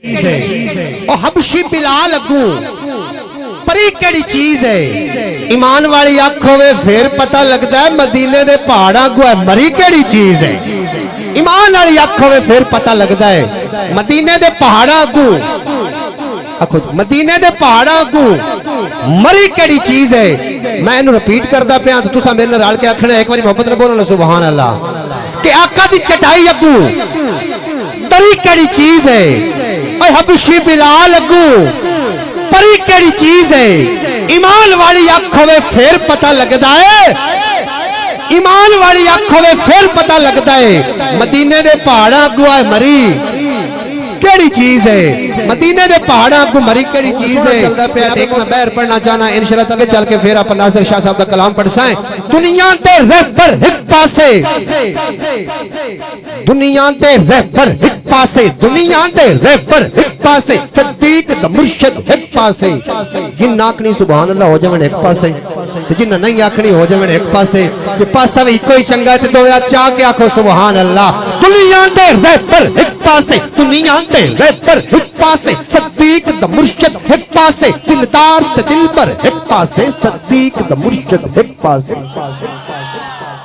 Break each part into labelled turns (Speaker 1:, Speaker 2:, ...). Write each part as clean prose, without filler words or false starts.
Speaker 1: او حبشی بلال اگوں پری کیڑی چیز ہے ایمان والی اکھ ہوئے پھر پتہ لگدا ہے مدینے دے پہاڑاں اگوں ہے مری کیڑی چیز ہے ایمان والی اکھ ہوئے پھر پتہ لگدا ہے مدینے دے پہاڑاں اگوں مدینے دے پہاڑاں اگوں مری کیڑی چیز ہے میں انہوں رپیٹ کردا پیاں تو تساں میرے نال رل کے آکھنا ایک باری محبت نال بولنا سبحان اللہ کہ آقا دی چٹائی اگوں پری کیڑی چیز ہے اے حبشی بلال اگوں پری کیڑی چیز ہے ایمان والی اکھ ہوئے پھر پتہ لگدا ہے ایمان والی اکھ ہوئے پھر پتہ لگدا ہے مدینے دے پہاڑاں اگوں ہے مری کیڑی چیز ہے مدینے دے پہاڑاں اگوں مری کیڑی چیز ہے چلدا پیا ایک میں بہر پڑھنا چاہنا انشاءاللہ تعالی چل کے پھر اپنا ناصر شاہ صاحب دا کلام پڑھ سائیں دنیا تے رہبر ایک پاسے دنیا تے رہبر ایک پاسے دنیا تے رہبر ایک پاسے صدیق دا مرشد ایک پاسے جن آکھنی سبحان اللہ ہو جاویں ایک پاسے تے جن نہیں آکھنی ہو جاویں ایک پاسے تے پاسا وی کوئی چنگا تے دو چاہ کے آکھو سبحان اللہ دنیا تے رہبر ایک پاسے دنیا تے رہبر ایک پاسے صدیق دا مرشد ایک پاسے دلدار تے دلبر ایک پاسے صدیق دا مرشد ایک پاسے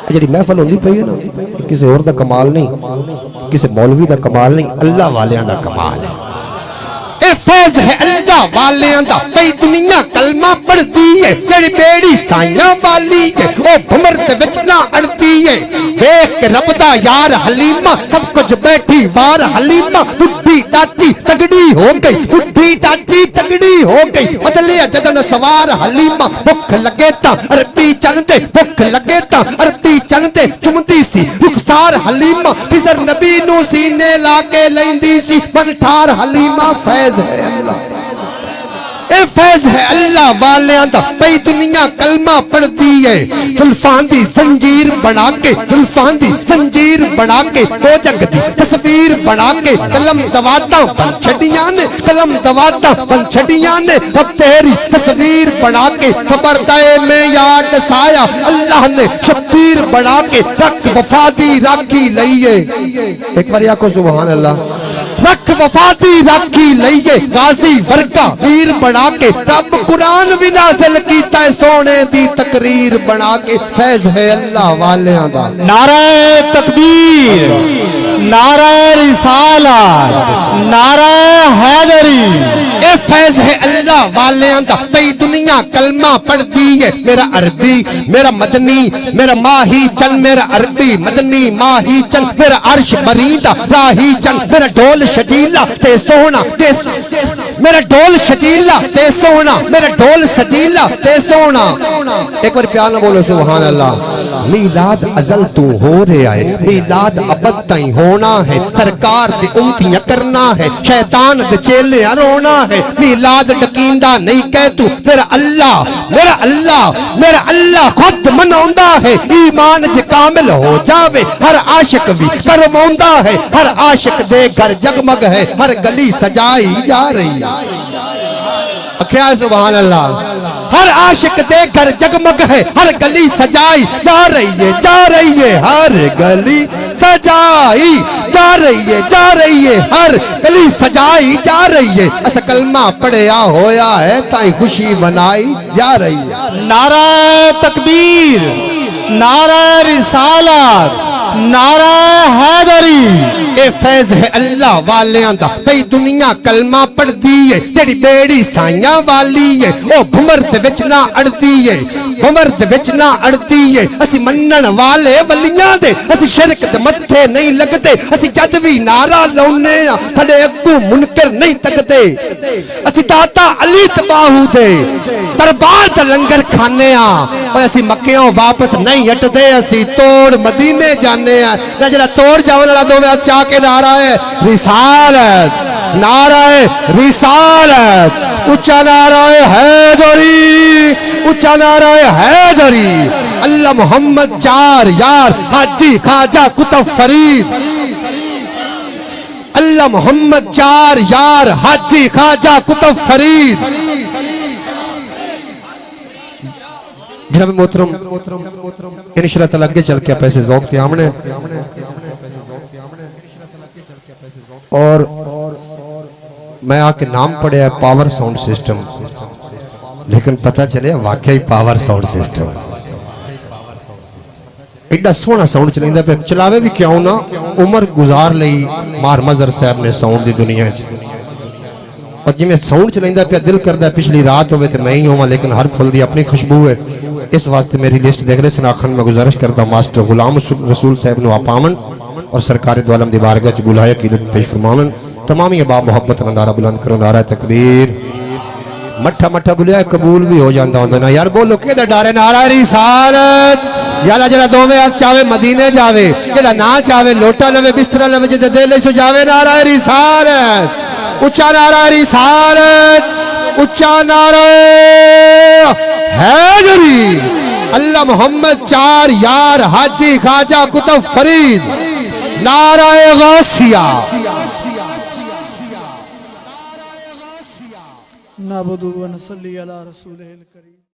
Speaker 1: جڑی محفل ہوندی پئی ہے نا کسی اور دا کمال نہیں کسی مولوی دا کمال نہیں اللہ والیاں دا کمال ہے اے فیض ہے اللہ والیاں دا پئی دنیا کلمہ پڑھ دی ہے جڑی بیڑی سائیاں والی ہے او بھمر دے وچ نہ اڑتی ہے ویکھ کے رب دا یار حلیمہ سب کچھ بیٹھی وار حلیمہ بڈھی ٹاچی تگڑی ہو گئی بڈھی ٹاچی تگڑی ہو گئی بدلے جدن سوار حلیمہ بھوک لگے تا عربی چندے بھوک لگے تا عربی چندے چمتی سی رخسار حلیمہ خضر نبی نو سینے لا کے لیندی سی بنٹھار حلیمہ فیض ہے اللہ اے فیض ہے اللہ والیاں دا پئی دنیا کلمہ پڑھ دی ہے زلفان دی زنجیر بنا کے زلفان دی زنجیر بنا کے دو جنگ دی تصویر بنا کے قلم دواتا بن چھڑیاں نے قلم دواتا بن چھڑیاں نے اب تیری تصویر بنا کے صبردائے میں یاد سایا اللہ نے شبیر بنا کے رکھ وفا دی راکھی لئیے ایک بار یا کو سبحان اللہ رکھ وفا دی راکھی لئیے غازی ورگا ویر بنا کے رب قرآن بھی نازل کیتا ہے سونے دی تقریر بنا کے فیض ہے اللہ والیاں دا
Speaker 2: نعرہ تکبیر نعرہ رسالت نعرہ حیدری
Speaker 1: اے فیض ہے اللہ والیاں دا پئی دنیا کلمہ پڑھ دی ہے میرا عربی میرا مدنی میرا ماہی چل میرا عربی مدنی ماہی چل میرا عرش مریدہ راہی چل میرا ڈول شجیلہ تے سونا میرا ڈول شجیلہ تے سونا میرا ڈول سجیلہ تے سونا ایک بار پیار نہ بولو سبحان اللہ میلاد ازل تو ہو رہا ہے میلاد ابد تائیں ہونا ہے سرکار دے امتیاں کرنا ہے شیطان دے چیلے رونا ہے میلاد ڈکیندہ نہیں کہہ تو میرا اللہ میرا اللہ میرا اللہ خود مناؤندہ ہے ایمان جے کامل ہو جاوے ہر عاشق بھی کرماؤندہ ہے ہر عاشق دے گھر جگمگ ہے ہر گلی سجائی جا رہی اکھیا سبحان اللہ ہر عاشق دے گھر جگمگ ہے ہر گلی سجائی جا رہی ہے ہر گلی سجائی جا رہی ہے ہر گلی سجائی جا رہی ہے اس کلمہ پڑھیا ہویا ہے تائیں خوشی بنائی جا رہی ہے
Speaker 2: نعرہ تکبیر نعرہ رسالت نعرہ حیدری
Speaker 1: اے فیض ہے اللہ والیاں دا پئی دنیا کلمہ پڑھ دی ہے جڑی بیڑی سائیاں والی ہے او بھمر دے وچ نہ اڑتی ہے بھمر دے وچ نہ اڑتی ہے اسی منن والے ولیاں دے اسی شرک دے متھے نہیں لگتے اسی جد وی نعرہ لاؤنے ساڈے اگوں منکر نہیں تکتے اسی داتا علی تباہو دے دربار دا لنگر کھانے اور اسی مکیوں واپس نہیں ہٹدے اسی توڑ مدینے جانے ہیں جڑا توڑ جاون والا دو میں چاہ کے نعرہ ہے رسالت نعرہ رسالت اونچا نعرہ حیدری اونچا نعرہ حیدری اللہ محمد چار یار حاجی خواجہ کتب فرید اللہ محمد چار یار حاجی خواجہ کتب فرید جناب محترم انشاءاللہ تعالی آگے چل کے پیسے ذوق تھے ہم نے اور میں آ کے نام پڑھے ہے پاور ساؤنڈ سسٹم، لیکن پتہ چلے واقعی پاور ساؤنڈ سسٹم ایڈا سونا ساؤنڈ چلائیں پہ چلاوے بھی کیوں نہ عمر گزار لئی مار مظہر صاحب نے ساؤنڈ دی دنیا ہے اور جی میں ساؤنڈ چلائیں پہ دل کردہ پچھلی رات ہوئے تو میں ہی ہوں لیکن ہر پھل دی اپنی خوشبو ہے اس واسطے میری لسٹ دیکھ رہے سناخن میں گزارش کرتا ہوں ماسٹر غلام رسول صاحب نو اپامن اور سرکار دو عالم دی بارگاہ چ گلہائے عقیدت پیش فرماون تمامی اباب محبت نارا بلند کرو نعرہ تکبیر مٹھا مٹھا بولیا قبول بھی ہو جاندہ ہوندہ نا یار بولو کہ دا ڈارے نعرہ رسالت یالا جڑا دوویں ہاتھ چاہے مدینے جاوے جڑا نہ چاہے لوٹا لوے بستر لوے جدے دے لے سو جاوے نعرہ رسالت اچھا نعرہ رسالت اچھا نعرہ حیدری اللہ محمد چار یار حاجی خواجہ کتب فرید نعرہ غوثیہ
Speaker 3: نعبد و نصلی علی رسول الکریم